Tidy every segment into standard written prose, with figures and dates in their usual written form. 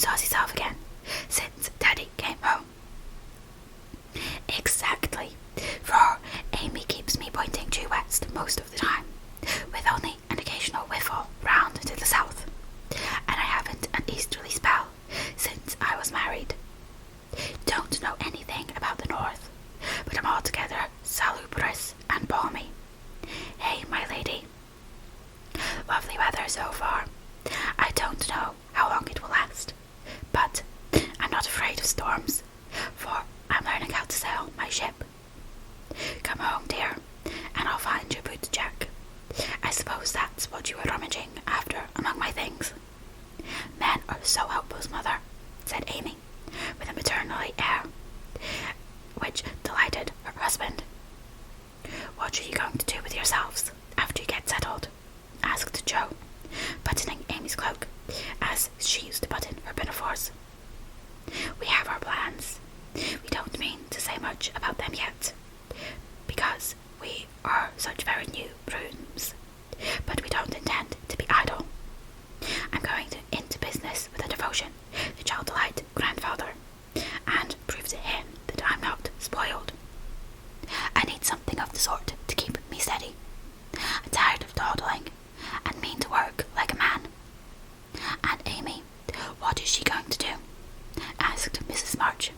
saucy self again since Daddy came home. Exactly, for Amy keeps me pointing due west most of the time, with only an occasional whiffle round to the south, and I haven't an easterly spell since I was married. Don't know anything about the north, but I'm altogether salubrious and balmy. Hey, my lady. Lovely weather so far. I don't know how long it will last, but I'm not afraid of storms, for I'm learning how to sail my ship. Come home, dear, and I'll find your boots, Jack. I suppose that's what you were rummaging after among my things. Men are so helpless, Mother, said Amy, with a maternally air, which delighted her husband. What are you going to do with yourselves after you get settled? Asked Joe, buttoning Amy's cloak as she used to button her pinafores. We have our plans. We don't mean to say much about them yet, because we are such very new prunes, but we don't intend to be idle. I'm going into business with a devotion that shall delight grandfather, and prove to him that I'm not spoiled. I need something of the sort to keep me steady. I'm tired of dawdling, and mean to work like a man. And Amy, what is she going to do? Asked Mrs. March,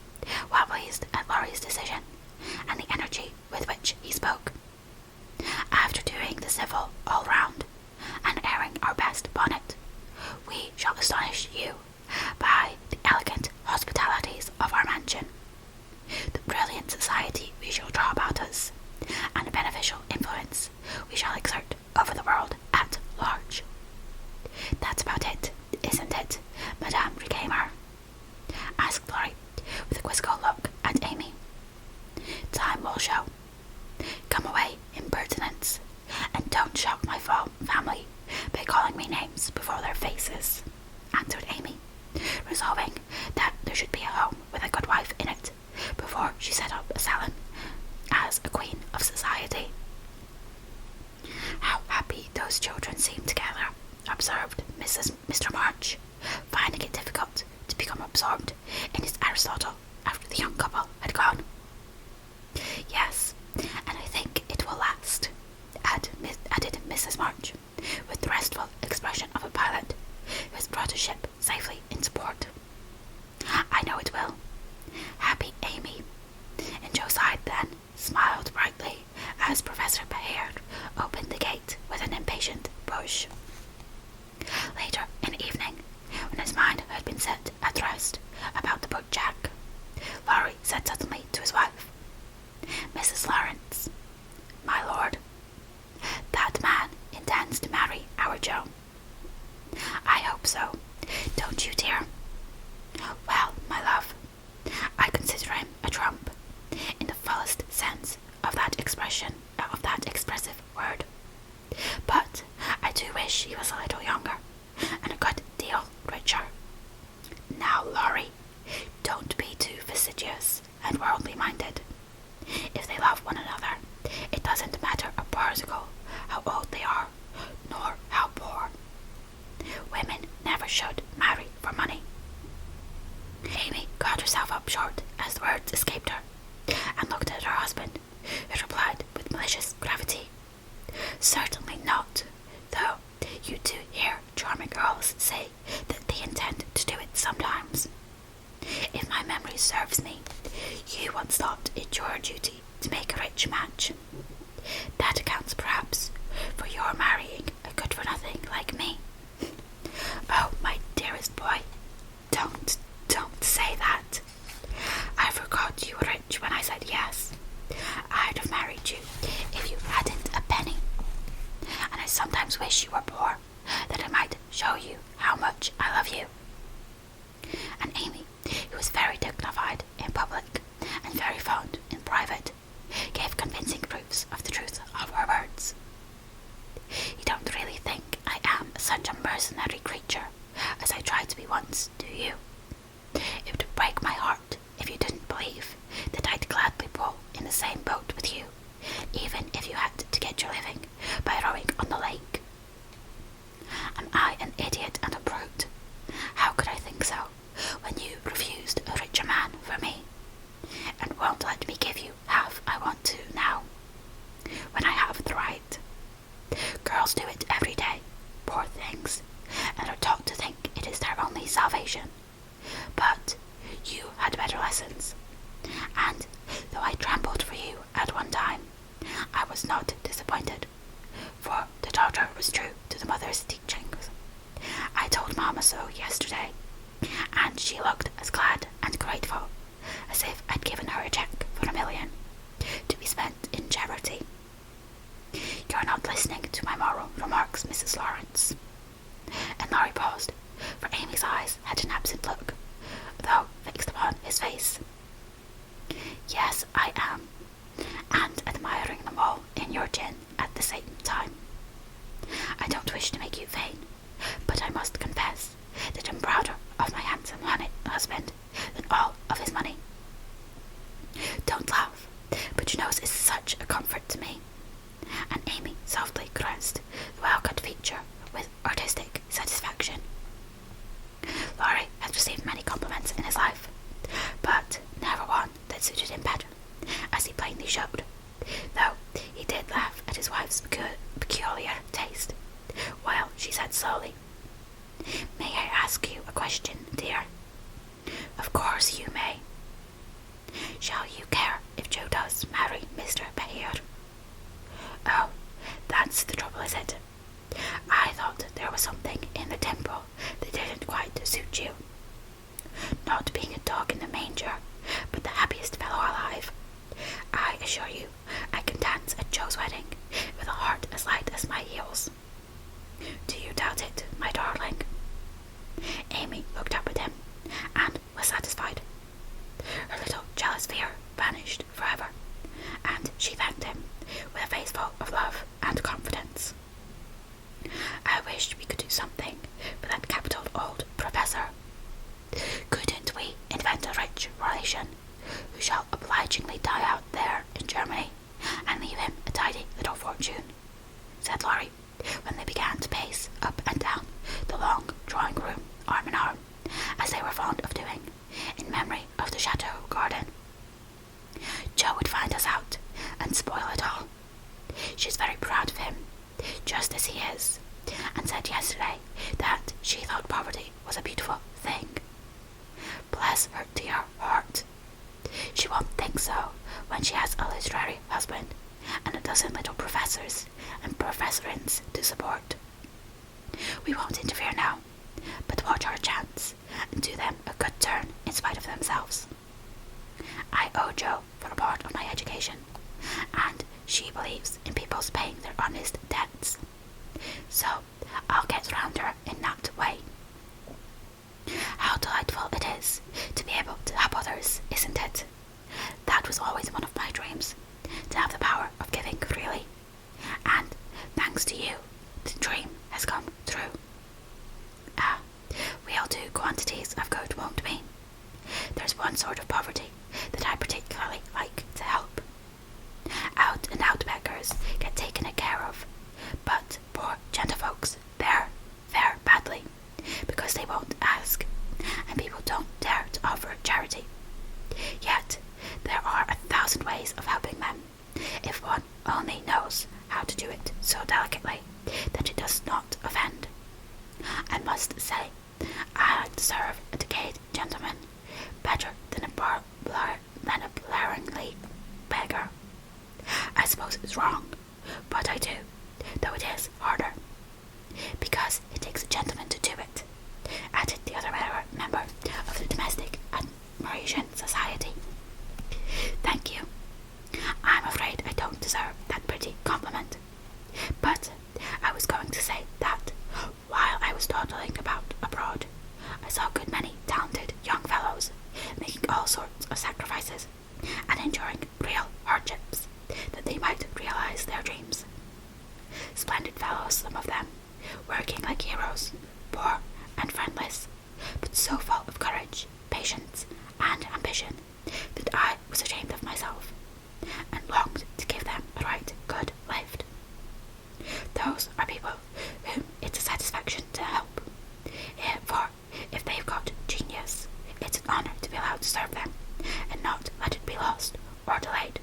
well pleased at Laurie's decision, and the energy with which he spoke. After doing the civil all round, and airing our best bonnet, we shall astonish you by the elegant hospitalities of our mansion, the brilliant society we shall draw about us, and the beneficial influence we shall exert over the world at large. That's about it, isn't it, Madame Regamer? Asked Laurie, with a quizzical look at Amy. Time will show. Come away, impertinence, and don't shock my family by calling me names before their faces, answered Amy, resolving that there should be a home with a good wife in it before she set up a salon as a queen of society. How happy those children seem together, observed Mr. March, finding it difficult to become absorbed in his Aristotle after the young couple had gone. Yes, and I think it will last, added Mrs. March, with the restful expression of a pilot who has brought a ship safely into port. I know it will. Happy Amy. And Joe sighed then, smiled brightly as Professor Bayard opened the gate with an impatient push. Later in the evening, when his mind had been set at rest about the boat Jack, Laurie said suddenly to his wife, Mrs. Lawrence, my lord, that man intends to marry our Joe. I hope so, don't you, dear? Well, my love, I consider him a trump, in the fullest sense of that expressive word. But I do wish he was a little younger, and a good deal richer. Now, Laurie, don't be too fastidious and worldly-minded. If they love one another, it doesn't matter a particle how old they are, nor how poor. Women never should marry for money. Amy caught herself up short as the words escaped her, and looked at her husband, who replied with malicious gravity, Certainly not, though you do hear charming girls say that they intend to do it sometimes. If my memory serves me, you once thought it your duty to make a rich match. That accounts perhaps for your marrying a good-for-nothing like me. Oh, my dearest boy, don't say that. I forgot you were rich when I said yes. I'd have married you if you hadn't a penny. And I sometimes wish you were poor, that I might show you how much I love you. And Amy, who was very dignified in public and very fond in private, gave convincing proofs of the truth of her words. You don't really think I am such a mercenary creature as I tried to be once, lessons. And though I trembled for you at one time, I was not disappointed, for the daughter was true to the mother's teachings. I told Mama so yesterday, and she looked as glad and grateful as if I'd given her a cheque for $1 million to be spent in charity. You're not listening to my moral remarks, Mrs. Lawrence. And Laurie paused, for Amy's eyes had an absent look, though fixed upon his face. Yes, I am, and admiring them all in your chin at the same time. I don't wish to make you vain, but I must confess that I'm prouder of my handsome husband than all of his money. Don't laugh, but your nose is such a comfort to me. And Amy softly caressed the well-cut feature with artistic satisfaction. Laurie had received many compliments in his life, but never one that suited him better, as he plainly showed, though he did laugh at his wife's peculiar taste, while she said slowly, "May I ask you a question, dear?" "Of course you may." "Shall you care if Joe does marry Mr. Behere?" "Oh, that's the trouble, is it? I thought there was something in the temple that didn't quite suit you. Not being a dog in the manger, but the happiest fellow alive. I assure you, I can dance at Joe's wedding with a heart as light as my heels. Do you doubt it, my darling?" Amy looked up at him and was satisfied. Her little jealous fear vanished forever, and she thanked him with a face full of love and confidence. "I wish we could do something for that capital old professor. Couldn't we invent a rich relation who shall obligingly die out there in Germany and leave him a tidy little fortune?" said Laurie, when they began to pace up and down the long drawing-room arm in arm, as they were fond of doing, in memory of the chateau garden. "Joe would find us out and spoil it all. She's very proud of him, just as he is, and said yesterday that she thought poverty was a beautiful thing. Bless her dear heart. She won't think so when she has a literary husband and a dozen little professors and professorins to support. We won't interfere now, but watch our chance and do them a good turn in spite of themselves. I owe Joe for a part of my education, and she believes in people's paying their honest debts, so I'll get round her in that way. How delightful it is to be able to help others, isn't it? That was always one of my dreams, to have the power of giving freely, and thanks to you, the dream has come true. We'll do quantities of good, won't we? There's one sort of poverty that I particularly like to help. Out-and-out beggars get taken care of, but poor gentlefolks fare badly, because they won't ask, and people don't dare to offer charity. Yet there are 1,000 ways of helping them, if one only knows how to do it so delicately that it does not offend. I must say, I like to serve a decayed gentleman better than a blaringly beggar. I suppose it's wrong, but I do, though it is harder, because it takes a gentleman to do it," added the other member of the Domestic Admiration Society. "Thank you. I'm afraid I don't deserve that pretty compliment, but I was going to say that while I was dawdling about abroad, I saw a good many talented young fellows making all sorts of sacrifices and enduring real hardships that they might realize their dreams. Splendid fellows, some of them, working like heroes, poor and friendless, but so full of courage, patience, and ambition that I was ashamed of myself, and longed to give them a right good lift. Those are people whom it's a satisfaction to help, for if they've got genius, it's an honour to be allowed to serve them, and not let it be lost or delayed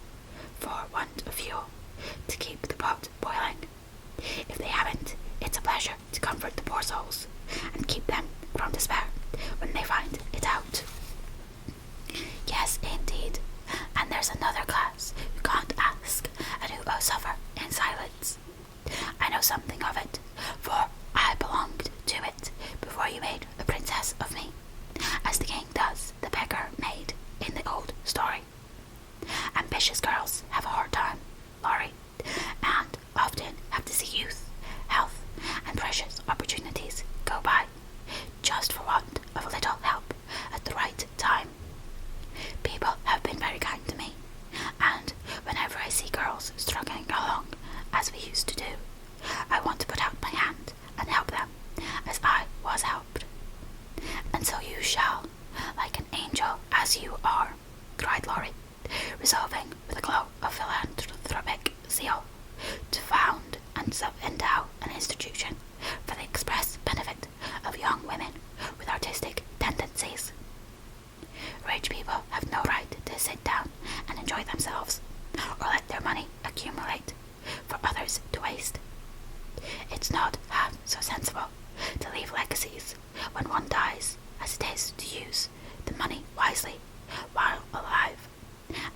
for want of fuel to keep the pot boiling. If they haven't, it's a pleasure to comfort the poor souls and keep them from despair when they find it out." as you are, cried Laurie, resolving with a glow of philanthropic zeal to found and endow an institution for the express benefit of young women with artistic tendencies. Rich people have no right to sit down and enjoy themselves, or let their money accumulate for others to waste. It's not half so sensible to leave legacies when one dies as it is to use the money wisely while alive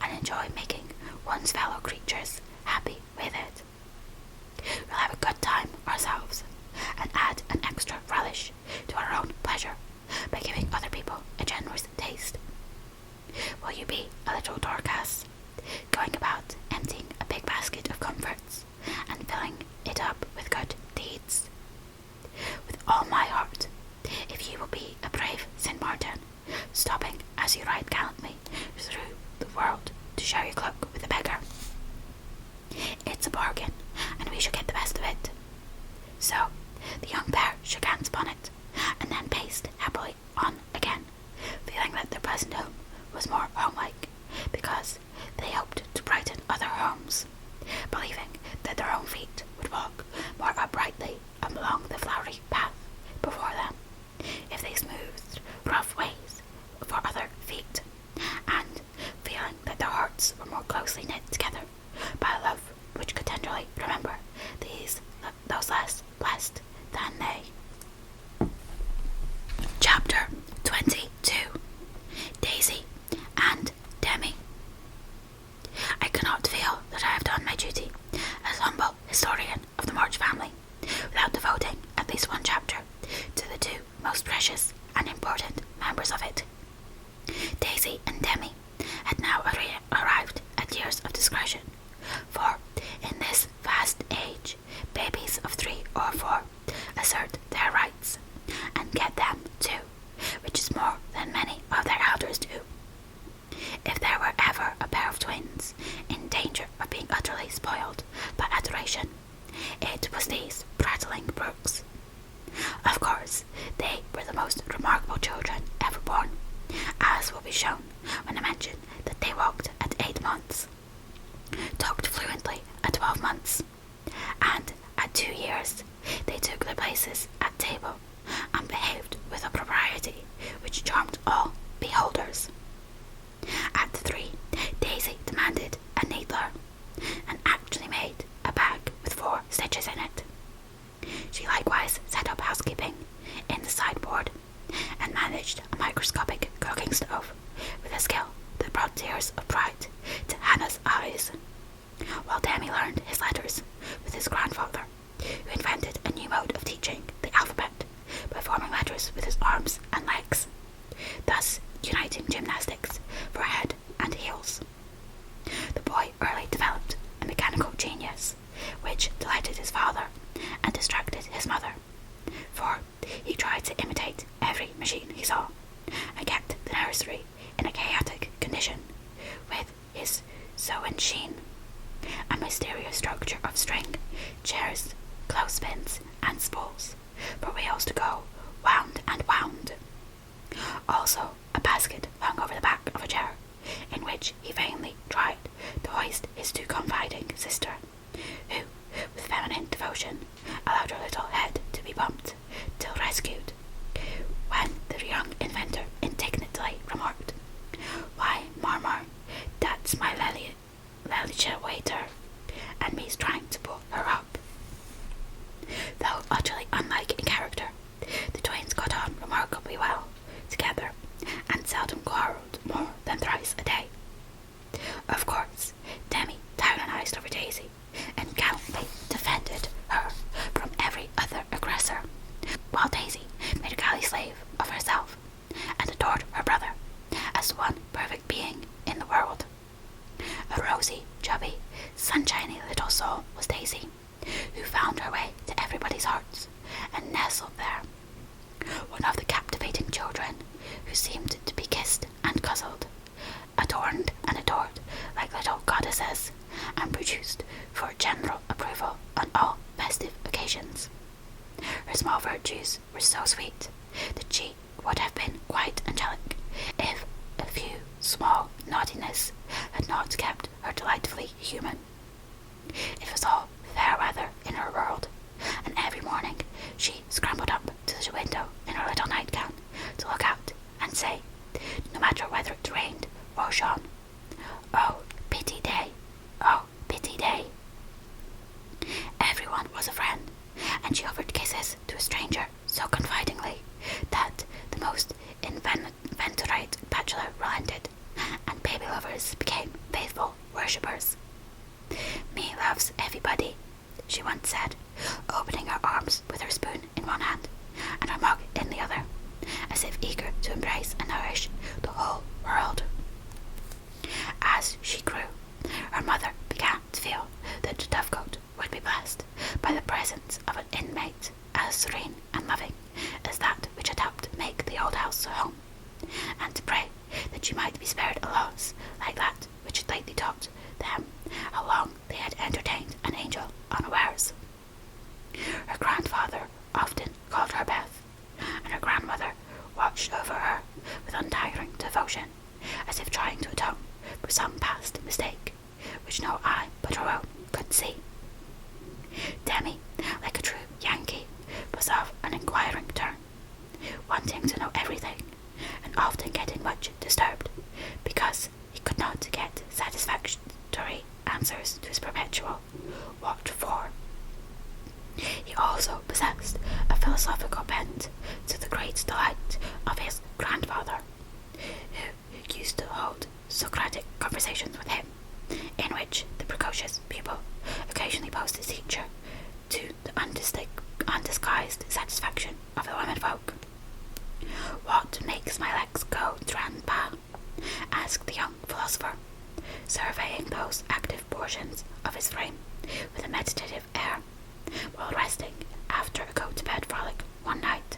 and enjoy making one's fellow creatures happy with it. We'll have a good time ourselves and add an extra relish to our own pleasure by giving other people a generous taste. Will you be a little Dorcas, going about emptying a big basket of comforts and filling it up with good deeds? With all my heart, if you will be a brave St. Martin, stopping as you ride gallantly through the world to share your cloak with a beggar. It's a bargain, and we shall get the best of it. So, the young pair shook hands upon it, and then paced happily on again, feeling that their present home was more homelike, because they hoped to brighten other homes, believing that their own feet would walk more uprightly along the flowery path before them, if they smoothed rough ways for other feet, and feeling that their hearts were more closely knit together by a love which could tenderly remember those less blessed than they. Chapter 22. Daisy and Demi. I cannot feel that I have done my duty as humble historian of the March family without devoting at least one chapter to the two most precious and important members of it. Daisy and Demi had now arrived at years of discretion, for in this vast age babies of 3 or 4 assert their rights, and get them too, which is more than many of their elders do. If there were ever a pair of twins in danger of being utterly spoiled by adoration, it was these prattling brooks. Of course, they were the most remarkable children ever born, as will be shown when I mention that they walked at 8 months, talked fluently at 12 months, and at 2 years they took their places at table and behaved with a propriety which charmed all beholders. At 3, Daisy demanded a needler, and actually made a bag with 4 stitches in it. She likewise set up housekeeping in the sideboard, and managed a microscopic cooking stove with a skill that brought tears of pride to Hannah's eyes, while Demi learned his letters with his grandfather, who invented a new mode of teaching the alphabet by forming letters with his arms and legs, thus uniting gymnastics for head and heels. The boy early developed a mechanical genius, which delighted his father and distracted his mother, for he tried to imitate every machine he saw, and kept the nursery in a chaotic condition, with his sewing machine, a mysterious structure of string, chairs, clothespins, and spools, for wheels to go wound and wound. Also a basket hung over the back of a chair, in which he vainly tried to hoist his too confiding sister, who, with feminine devotion, allowed her little head to be bumped till rescued, when the young inventor indignantly remarked, "Why, Marmar, that's my Lelicha waiter, and me's trying to pull her up." Though utterly unlike in character, the twins got on remarkably well together, and seldom quarrelled more than thrice a day. Of course, Demi tyrannized over Daisy, and gallantly defended her from every other aggressor, while Daisy made a galley slave of herself, and adored her brother as the one perfect being in the world. A rosy, chubby, sunshiny little soul was Daisy, who found her way to everybody's hearts, and nestled there, one of the captivating children who seemed to be kissed and cuddled, adorned and adored like little goddesses, and produced for general approval on all festive occasions. Her small virtues were so sweet that she would have been quite angelic if a few human. It was all fair weather in her world, and every morning she scrambled up to the window in her little nightgown to look out and say, no matter whether it rained or shone, "Oh, pity day, oh, pity day." Everyone was a friend, and she offered kisses to a stranger so confidingly that the most inveterate bachelor relented, and baby lovers became faithful worshippers. "Me loves everybody," she once said, opening her arms with her spoon in one hand and her mug in the other, as if eager to embrace and nourish the whole world. As she grew, her mother began to feel that the dovecote would be blessed by the presence of an inmate as serene and loving as that which had helped make the old house a home, and to pray that she might be spared a loss like that which had lately taught them how long they had entertained an angel unawares. Her grandfather often called her Beth, and her grandmother watched over her with untiring devotion, as if trying to atone for some past mistake, which no eye but her own could see. Demi, like a true Yankee, was of an inquiring turn, wanting to know everything, and often getting much disturbed, because he could not get satisfactory answers to his perpetual "what for?" He also possessed a philosophical bent, to the great delight of his grandfather, who used to hold Socratic conversations with him, in which the precocious pupil occasionally posed his teacher, to the undisguised satisfaction of the women folk. "What makes my legs go, grandpa?" asked the young philosopher, surveying those active portions of his frame with a meditative air, while resting after a go-to-bed frolic one night.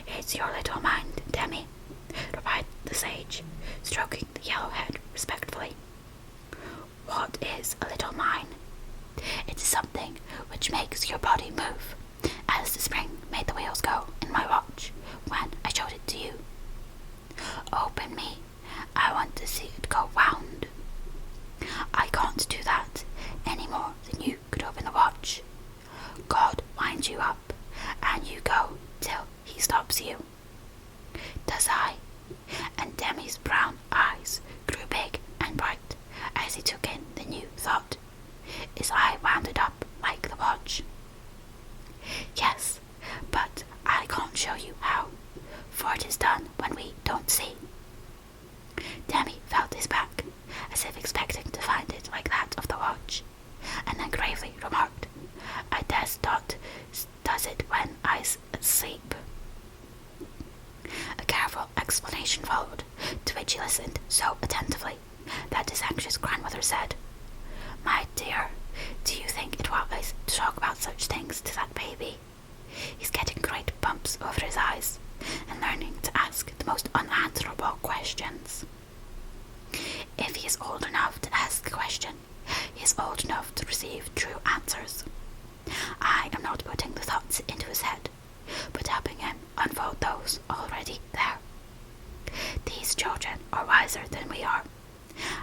"It's your little mind, Demi," replied the sage, stroking the yellow head respectfully. "What is a little mind?" "It is something which makes your body move, as the spring made the wheels go in my watch when I showed it to you." "Open me, I want to see it go wound." "I can't do that any more than you could open the watch. God winds you up, and you go till he stops you." "Does I?" And Demi's brown eyes grew big and bright as he took in the new thought. "Is I wound up like the watch?" "Yes, but I can't show you how, for it is done when we don't see." Demi felt his back, as if expecting to find it like that of the watch, and then gravely remarked, "I des dot does it when I's asleep." A careful explanation followed, to which he listened so attentively that his anxious grandmother said, "My dear, do you think it wise to talk about such things to that baby? He's getting great bumps over his eyes, and learning to ask the most unanswerable questions." "If he is old enough to ask a question, he is old enough to receive true answers. I am not putting the thoughts into his head, but helping him unfold those already there. These children are wiser than we are,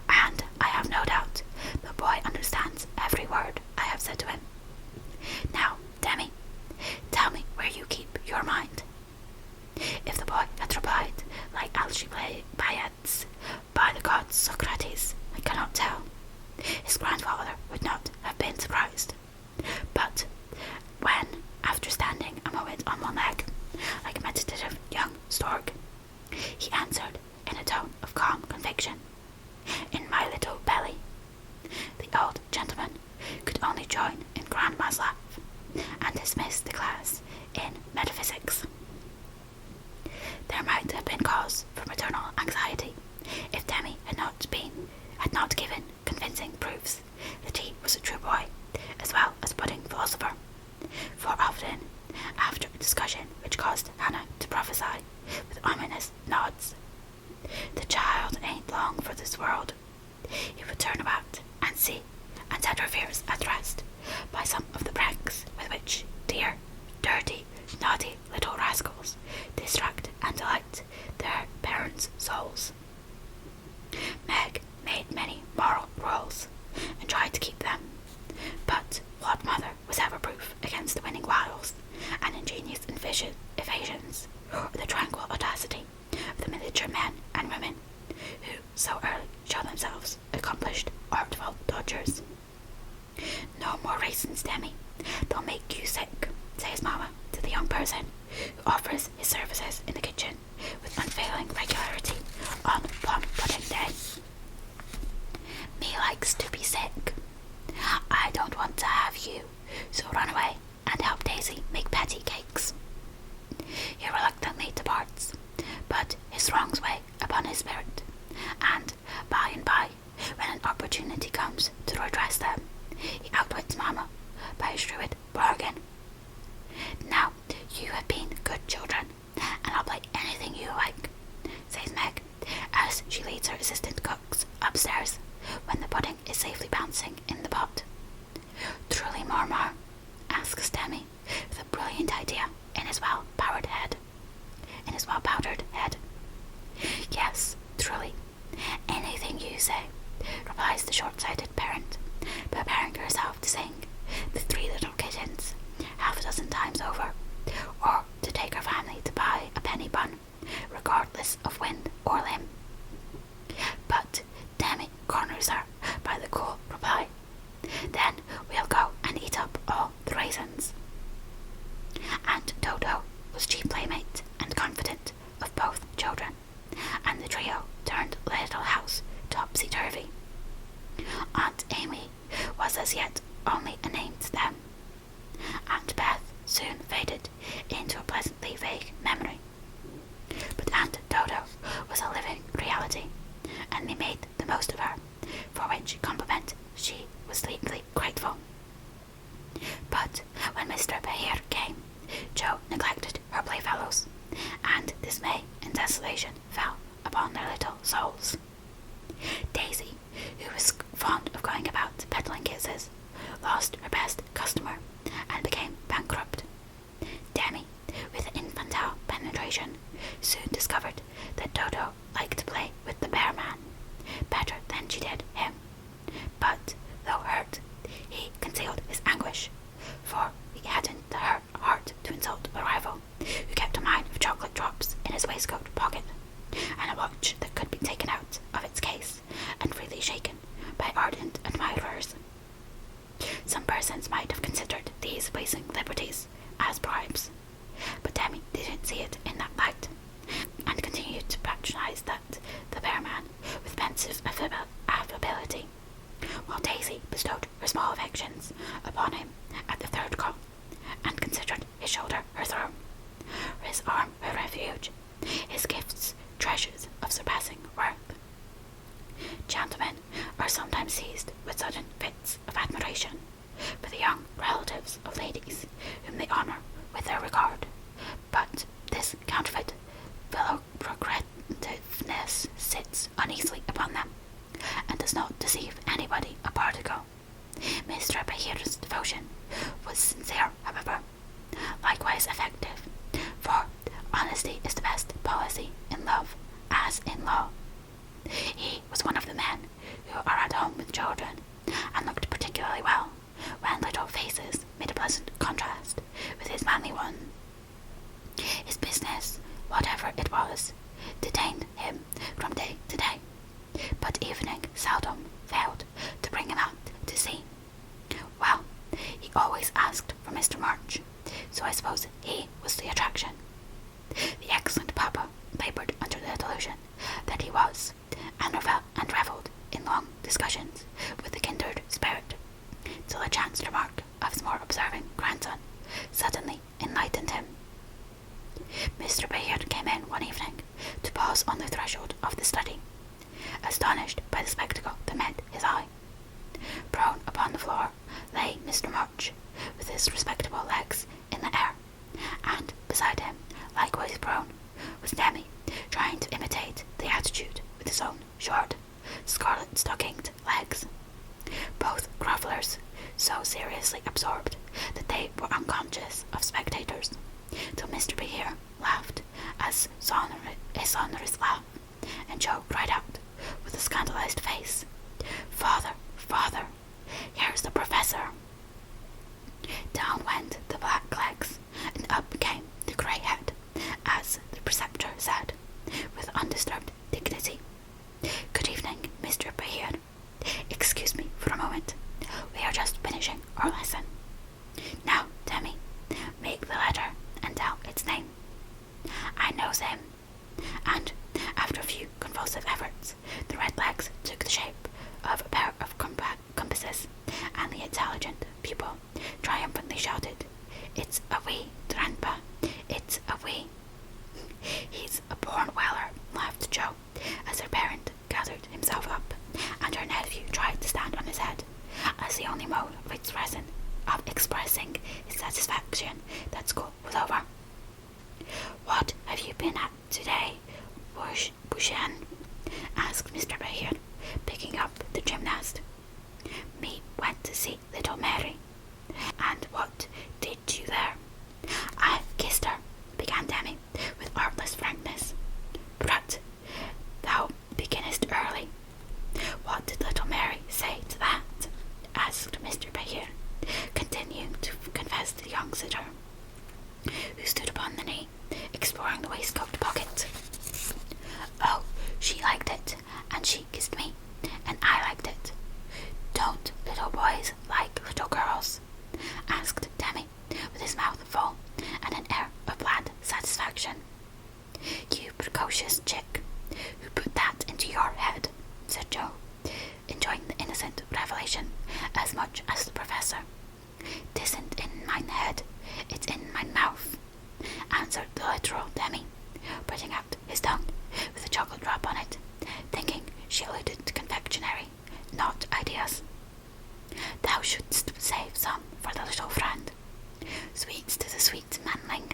and I have no doubt the boy understands every word I have said to him. Now, Demi, tell me where you keep your mind." If the boy had replied, like Alcibiades, "By the gods, Socrates, I cannot tell," his grandfather would not have been surprised. But when, after standing a moment on one leg, like a meditative young stork, he answered in a tone of calm conviction, "In my little belly," the old gentleman could only join in Grandma's laugh, and dismiss the class in metaphysics. There might have been cause for maternal anxiety if Demi had not given convincing proofs that he was a true boy, as well as budding philosopher, for often, after a discussion which caused Hannah to prophesy with ominous nods, "The child ain't long for this world," he would turn about and see and set her fears at rest by some of the pranks with which dear, dirty, naughty little rascals distract and delight parents' souls. Meg made many moral rules, spirit, and by, when an opportunity comes to redress them, he outwits Mama by a shrewd bargain. "Now, you have been good children, and I'll play anything you like," says Meg, as she leads her assistant cooks upstairs when the pudding is safely bouncing in the pot. "Truly, Marmar?" asks Demi, with a brilliant idea in his well-powdered head. "Yes, truly. Anything you say," replies the short-sighted parent, preparing herself to sing "The Three Little Kittens" half a dozen times over, or to take her family to buy a penny bun, regardless of wind or limb. But Demi corners her by the cool reply, "Then we'll go and eat up all the raisins." Aunt Dodo was chief playmate and confidant of both children, and the trio turned Little House topsy-turvy. Aunt Amy was as yet only a name to them. Aunt Beth soon faded into a pleasantly vague memory. But Aunt Dodo was a living reality, and they made the most of her, for which compliment she was deeply grateful. But when Mr. Behir came, Jo neglected her playfellows, and dismay and desolation fell upon their little souls. Daisy, who was fond of going about peddling kisses, lost her best customer and became bankrupt. Demi, with infantile penetration, soon discovered that Dodo liked to play with the bear man better than she did him. But, though hurt, he concealed his anguish, for he hadn't the heart to insult a rival who kept a mine of chocolate drops in his waistcoat pocket, and a watch that could be taken out of its case and freely shaken by ardent admirers. Some persons might have considered these wasting liberties as bribes, but Demi didn't see it in that light, and continued to patronize the bear man with pensive affability, while Daisy bestowed her small affections upon him at the third call, and considered his shoulder her throne, his arm her refuge, his gifts treasures of surpassing worth. Gentlemen are sometimes seized with sudden fits of admiration for the young relatives of ladies whom they honour with their regard, but this counterfeit progressiveness sits uneasily upon them, and does not deceive anybody a particle. Mr. Behir's devotion was sincere, however, likewise effective, for honesty is the best policy in love as in law. He was one of the men who are at home with children, and looked particularly well when little faces made a pleasant contrast with his manly one. His business, whatever it was, detained him from day to day, but evening seldom failed to bring him out to sea. Well, he always asked for Mr. March, so I suppose he was the attraction. The excellent papa laboured under the delusion that he was, and revelled in long discussions with the kindred spirit, till a chance remark of his more observing grandson suddenly enlightened him. Mr. Bayard came in one evening to pause on the threshold of the study, astonished by the spectacle that met his eye. Prone upon the floor lay Mr. March, with his respectable legs in the air, and beside him, likewise prone, was Demi, trying to imitate the attitude with his own short, scarlet-stockinged legs. Both grovellers so seriously absorbed that they were unconscious of spectators, till Mr. Behir laughed a sonorous laugh, and Jo cried out, with a scandalized face, "Father, father, here's the professor!" Down went the black legs, and up came the grey head, as the preceptor said, with undisturbed dignity, "Good evening, Mr. Behir. Excuse me for a moment. We are just finishing our lesson. Now, Demi, make the letter and tell its name." I knows him, and after a few convulsive efforts, the red legs took the shape of a pair of compasses, and the intelligent pupil triumphantly shouted, "It's a wee, grandpa, it's a wee." "He's a born weller," laughed Jo, as satisfaction that school was over. "What have you been at today, Bushen?" asked Mr. Bayard, picking up the gymnast. "Me went to see little Mary." "And what did you there?" "I kissed her," began Demi with artless frankness. "But thou beginnest early." "What did little Mary say to that?" asked Mr. Bayard, continuing to confess the young sitter, who stood upon the knee, exploring the waistcoat pocket. "Oh, she liked it, and she kissed me, and I liked it." "Don't little boys like little girls?" asked Demi, with his mouth full and an air of bland satisfaction. "You precocious chick, who put that into your head?" said Joe, enjoying the innocent revelation as much as the professor. "'Tisn't in mine head, it's in mine mouth," answered the literal Demi, putting out his tongue with a chocolate drop on it, thinking she alluded to confectionery, not ideas. "Thou shouldst save some for the little friend. Sweets to the sweet manling."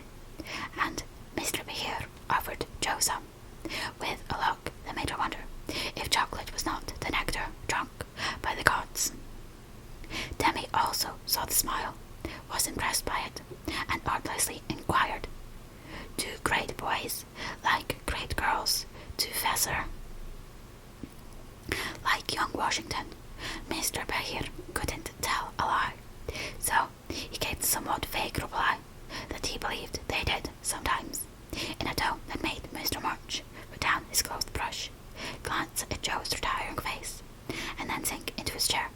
And Mr. Behir offered Joe some, with a look that made her wonder if chocolate was not the nectar drunk by the gods. Demi also saw the smile, was impressed by it, and artlessly inquired, "Do great boys like great girls, Professor?" Like young Washington, Mr. Behir couldn't tell a lie, so he gave the somewhat vague reply that he believed they did sometimes, in a tone that made Mr. March put down his clothes brush, glance at Joe's retiring face, and then sink into his chair,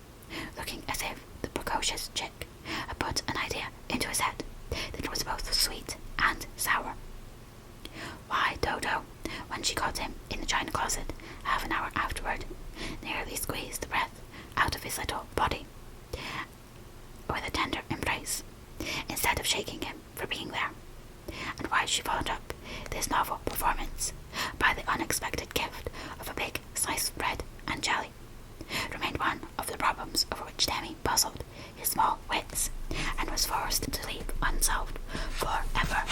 looking as if the precocious chick had put an idea into his head that was both sweet and sour. Why, Dodo, when she caught him in the china closet half an hour afterward, nearly squeezed the breath out of his little body with a tender embrace, instead of shaking him for being there, and why she followed up this novel performance by the unexpected gift of a big slice of bread and jelly, remained one of the problems over which Demi puzzled his small wits, and was forced to leave unsolved forever.